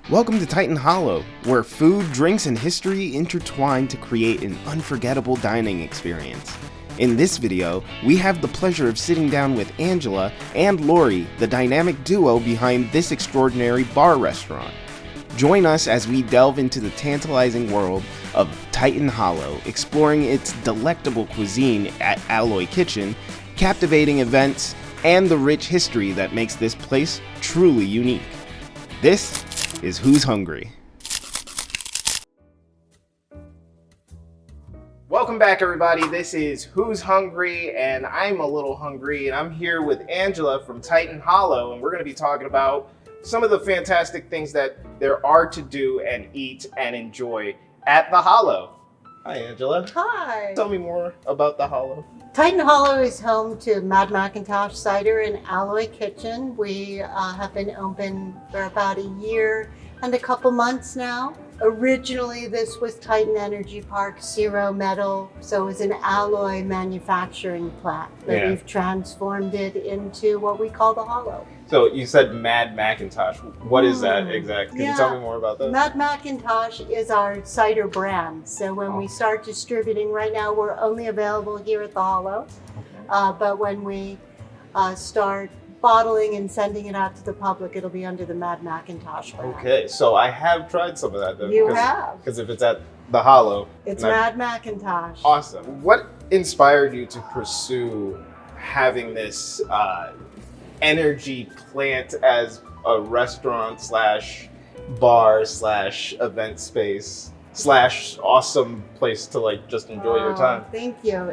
Welcome to Titan Hollow, where food, drinks, and history intertwine to create an unforgettable dining experience. In this video, we have the pleasure of sitting down with Angela and Lori, the dynamic duo behind this extraordinary bar restaurant. Join us as we delve into the tantalizing world of Titan Hollow, exploring its delectable cuisine at Alloy Kitchen, captivating events, and the rich history that makes this place truly unique. This is Who's Hungry? Welcome back, everybody. This is Who's Hungry, and I'm a little hungry, and I'm here with Angela from Titan Hollow, and we're going to be talking about some of the fantastic things that there are to do and eat and enjoy at the Hollow. Hi, Angela. Hi. Tell me more about the Hollow. Titan Hollow is home to Mad Macintosh Cider and Alloy Kitchen. We have been open for about a year and a couple months now. Originally, this was Titan Energy Park Zero Metal, so it was an alloy manufacturing plant, but we've transformed it into what we call the Hollow. So you said Mad Macintosh. What is that exactly? Can you tell me more about that? Mad Macintosh is our cider brand. So when we start distributing, right now we're only available here at the Hollow. But when we start bottling and sending it out to the public, it'll be under the Mad Macintosh brand. Okay, so I have tried some of that then. You have? Because if it's at the Hollow. It's Mad Macintosh. Awesome. What inspired you to pursue having this energy plant as a restaurant slash bar slash event space slash awesome place to like just enjoy your time? Thank you.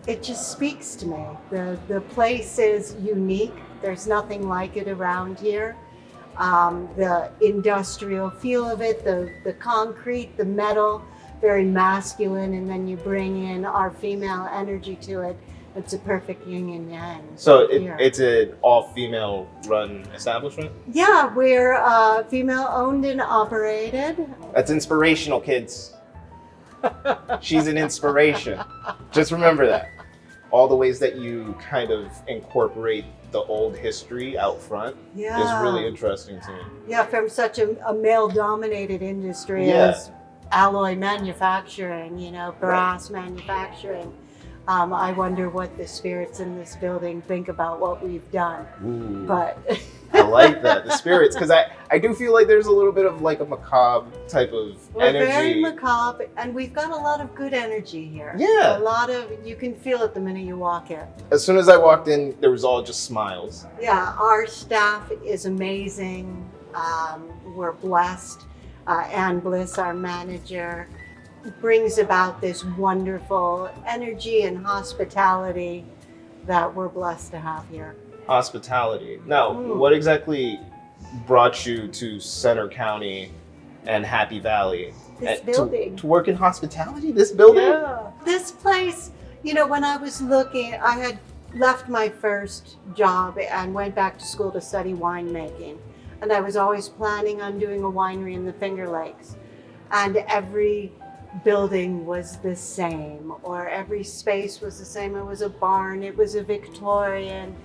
It just speaks to me. The place is unique. There's nothing like it around here. The industrial feel of it, the concrete, the metal, very masculine, and then you bring in our female energy to it. It's a perfect yin and yang. So it's an all-female run establishment? Yeah, we're female owned and operated. That's inspirational, kids. She's an inspiration. Just remember that. All the ways that you kind of incorporate the old history out front is really interesting to me. Yeah, from such a male-dominated industry as alloy manufacturing, brass manufacturing. I wonder what the spirits in this building think about what we've done. Ooh, but I like that, the spirits, because I do feel like there's a little bit of like a macabre type of energy. We're very macabre, and we've got a lot of good energy here. Yeah. You can feel it the minute you walk in. As soon as I walked in, there was all just smiles. Yeah, our staff is amazing. We're blessed. Ann Bliss, our manager, brings about this wonderful energy and hospitality that we're blessed to have here. Hospitality. Now, what exactly brought you to Center County and Happy Valley? This building. To work in hospitality? This building? Yeah. This place, when I was looking, I had left my first job and went back to school to study winemaking. And I was always planning on doing a winery in the Finger Lakes. And every building was the same, or every space was the same. It was a barn, it was a Victorian.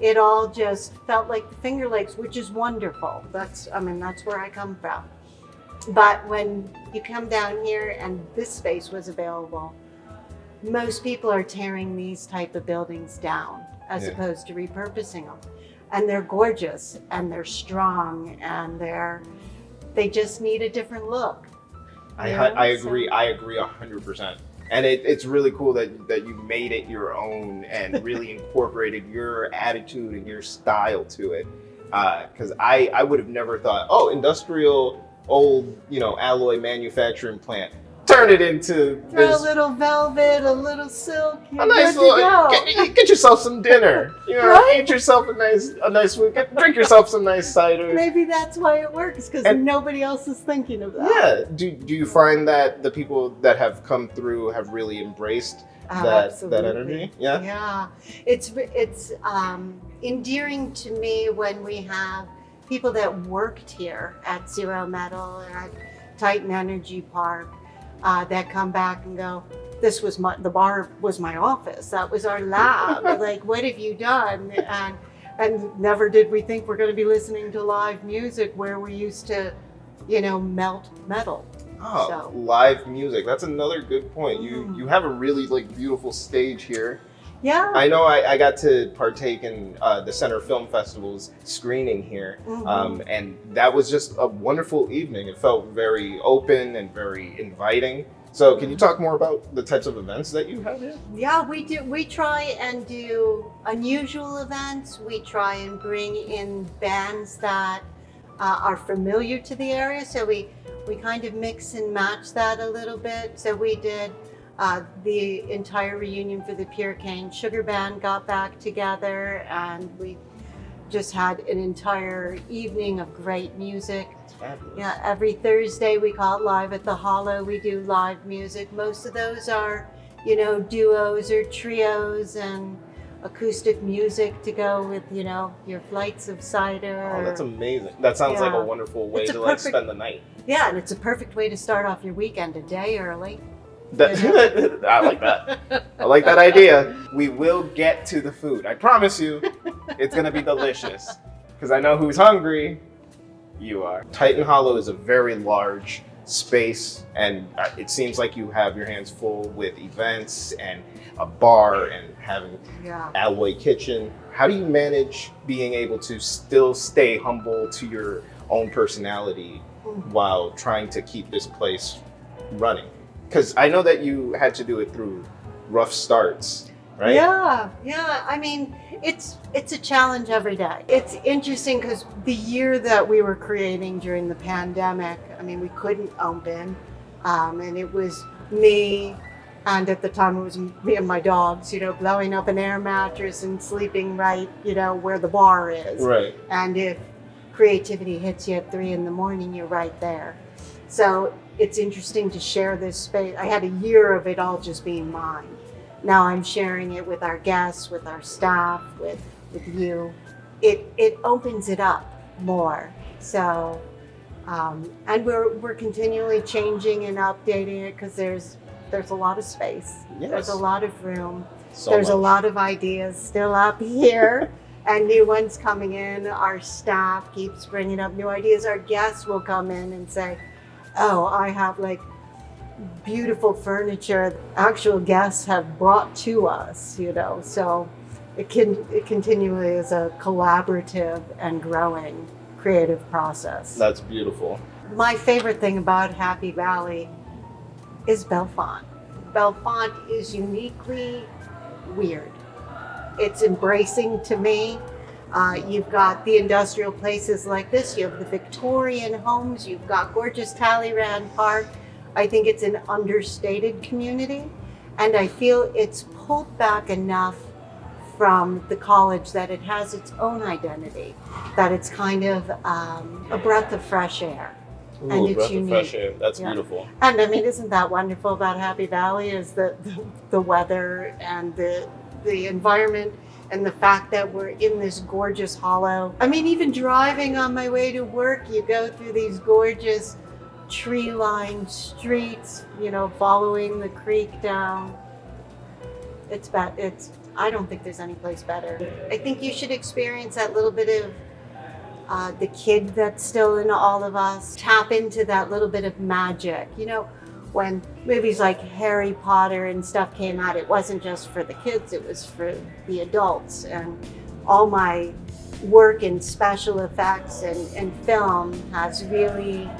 It all just felt like the Finger Lakes, which is wonderful. That's where I come from. But when you come down here and this space was available, most people are tearing these type of buildings down as opposed to repurposing them. And they're gorgeous and they're strong and they just need a different look. I agree. I agree 100%. And it's really cool that you made it your own and really incorporated your attitude and your style to it. Because I would have never thought, industrial old, alloy manufacturing plant. Turn it into a little velvet, a little silk. A nice little, get yourself some dinner. Right? Eat yourself a nice food. Drink yourself some nice cider. Maybe that's why it works, because nobody else is thinking of that. Yeah. Do you find that the people that have come through have really embraced that energy? Yeah. Yeah. It's endearing to me when we have people that worked here at Zero Metal or at Titan Energy Park. That come back and go, the bar was my office. That was our lab. Like, what have you done? And And never did we think we're going to be listening to live music where we used to, melt metal. Oh, So. live music. That's another good point. You have a really beautiful stage here. Yeah. I know I got to partake in the Center Film Festival's screening here, and that was just a wonderful evening. It felt very open and very inviting. So can you talk more about the types of events that you have here? Yeah, we do. We try and do unusual events. We try and bring in bands that are familiar to the area. So we kind of mix and match that a little bit. So we did the entire reunion for the Pure Cane Sugar Band got back together, and we just had an entire evening of great music. Fabulous. Yeah, every Thursday we call it Live at the Hollow. We do live music. Most of those are, duos or trios and acoustic music to go with, your flights of cider. Oh, that's amazing. That sounds like a wonderful way to spend the night. Yeah, and it's a perfect way to start off your weekend a day early. I like that. I like that idea. We will get to the food. I promise you, it's going to be delicious. Because I know who's hungry. You are. Titan Hollow is a very large space, and it seems like you have your hands full with events and a bar and having Alloy Kitchen. How do you manage being able to still stay humble to your own personality while trying to keep this place running? Because I know that you had to do it through rough starts, right? Yeah. I mean, it's a challenge every day. It's interesting because the year that we were creating during the pandemic, I mean, we couldn't open, and it was me, and at the time it was me and my dogs, blowing up an air mattress and sleeping right, where the bar is. Right. And if creativity hits you at 3 a.m, you're right there. So it's interesting to share this space. I had a year of it all just being mine. Now I'm sharing it with our guests, with our staff, with you. It opens it up more. So, and we're continually changing and updating it because there's a lot of space. Yes. There's a lot of room. There's a lot of ideas still up here and new ones coming in. Our staff keeps bringing up new ideas. Our guests will come in and say, oh, I have beautiful furniture actual guests have brought to us, so it continually is a collaborative and growing creative process. That's beautiful. My favorite thing about Happy Valley is Bellefonte. Bellefonte is uniquely weird. It's embracing to me. You've got the industrial places like this. You have the Victorian homes. You've got gorgeous Talleyrand Park. I think it's an understated community, and I feel it's pulled back enough from the college that it has its own identity, that it's kind of a breath of fresh air. Ooh, and it's breath unique. of fresh air. That's beautiful. And I mean, isn't that wonderful about Happy Valley is the weather and the environment and the fact that we're in this gorgeous hollow. I mean, even driving on my way to work, you go through these gorgeous tree-lined streets, following the creek down. I don't think there's any place better. I think you should experience that little bit of the kid that's still in all of us. Tap into that little bit of magic. When movies like Harry Potter and stuff came out, it wasn't just for the kids, it was for the adults. And all my work in special effects and film has really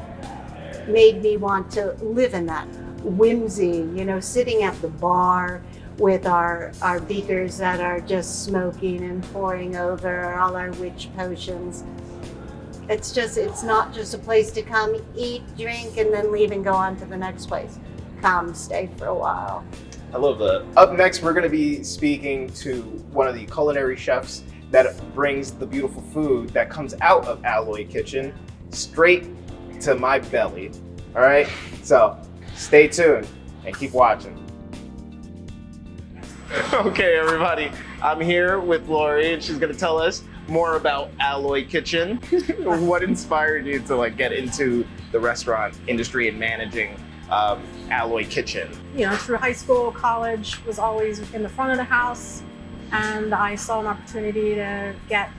made me want to live in that whimsy, sitting at the bar with our beakers that are just smoking and pouring over all our witch potions. It's not just a place to come, eat, drink, and then leave and go on to the next place. Come, stay for a while. I love that. Up next, we're going to be speaking to one of the culinary chefs that brings the beautiful food that comes out of Alloy Kitchen straight to my belly. All right? So stay tuned and keep watching. Okay, everybody. I'm here with Lori, and she's going to tell us more about Alloy Kitchen. What inspired you to get into the restaurant industry and managing Alloy Kitchen? Through high school, college was always in the front of the house, and I saw an opportunity to get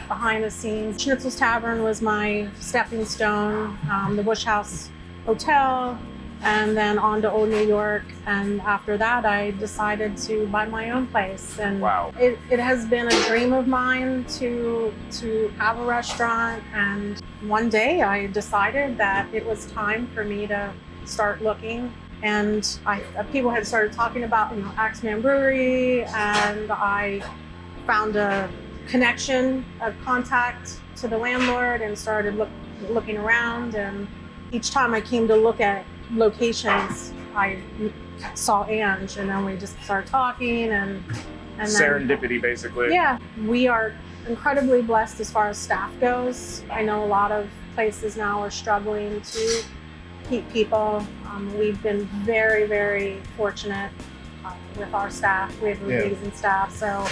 behind the scenes. Schnitzel's Tavern was my stepping stone, the Bush House Hotel, and then on to Old New York. And after that, I decided to buy my own place. And Wow. It has been a dream of mine to have a restaurant. And one day I decided that it was time for me to start looking. And people had started talking about, Axeman Brewery, and I found a connection, a contact to the landlord, and started looking around. And each time I came to look at locations, I saw Ange, and then we just started talking, and then, Serendipity, basically. Yeah, we are incredibly blessed as far as staff goes. I know a lot of places now are struggling to keep people. We've been very, very fortunate with our staff. We have amazing staff, so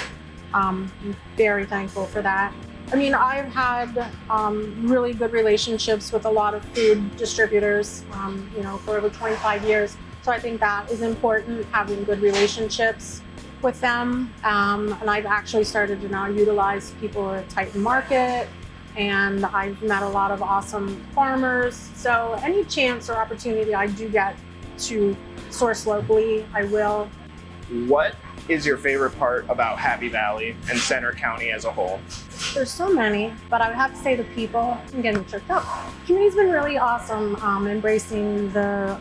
I'm very thankful for that. I mean, I've had really good relationships with a lot of food distributors, for over 25 years. So I think that is important, having good relationships with them. And I've actually started to now utilize people at Titan Market, and I've met a lot of awesome farmers. So any chance or opportunity I do get to source locally, I will. What is your favorite part about Happy Valley and Center County as a whole? There's so many, but I would have to say the people. I'm getting choked up. The community's been really awesome, embracing the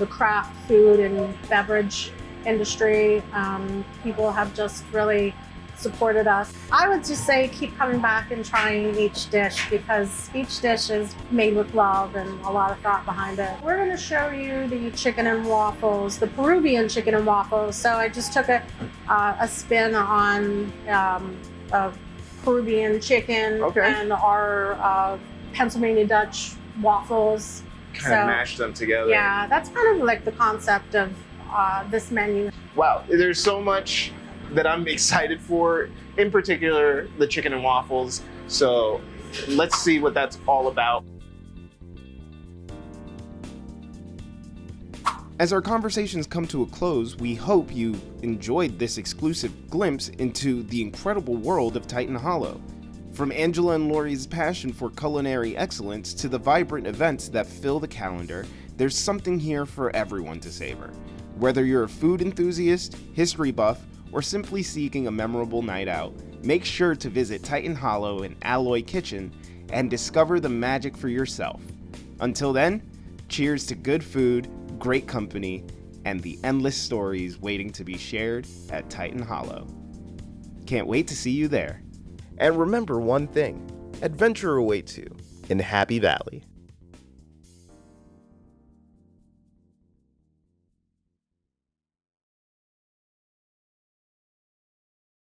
craft food and beverage industry. People have just really supported us. I would just say keep coming back and trying each dish, because each dish is made with love and a lot of thought behind it. We're going to show you the chicken and waffles, the Peruvian chicken and waffles. So I just took a spin on a Peruvian chicken and our Pennsylvania Dutch waffles. Kind of mashed them together. Yeah, that's kind of like the concept of this menu. Wow, there's so much that I'm excited for, in particular the chicken and waffles. So let's see what that's all about. As our conversations come to a close, we hope you enjoyed this exclusive glimpse into the incredible world of Titan Hollow. From Angela and Lori's passion for culinary excellence to the vibrant events that fill the calendar, there's something here for everyone to savor. Whether you're a food enthusiast, history buff, or simply seeking a memorable night out, make sure to visit Titan Hollow and Alloy Kitchen and discover the magic for yourself. Until then, cheers to good food, great company, and the endless stories waiting to be shared at Titan Hollow. Can't wait to see you there. And remember one thing, adventure awaits you in Happy Valley.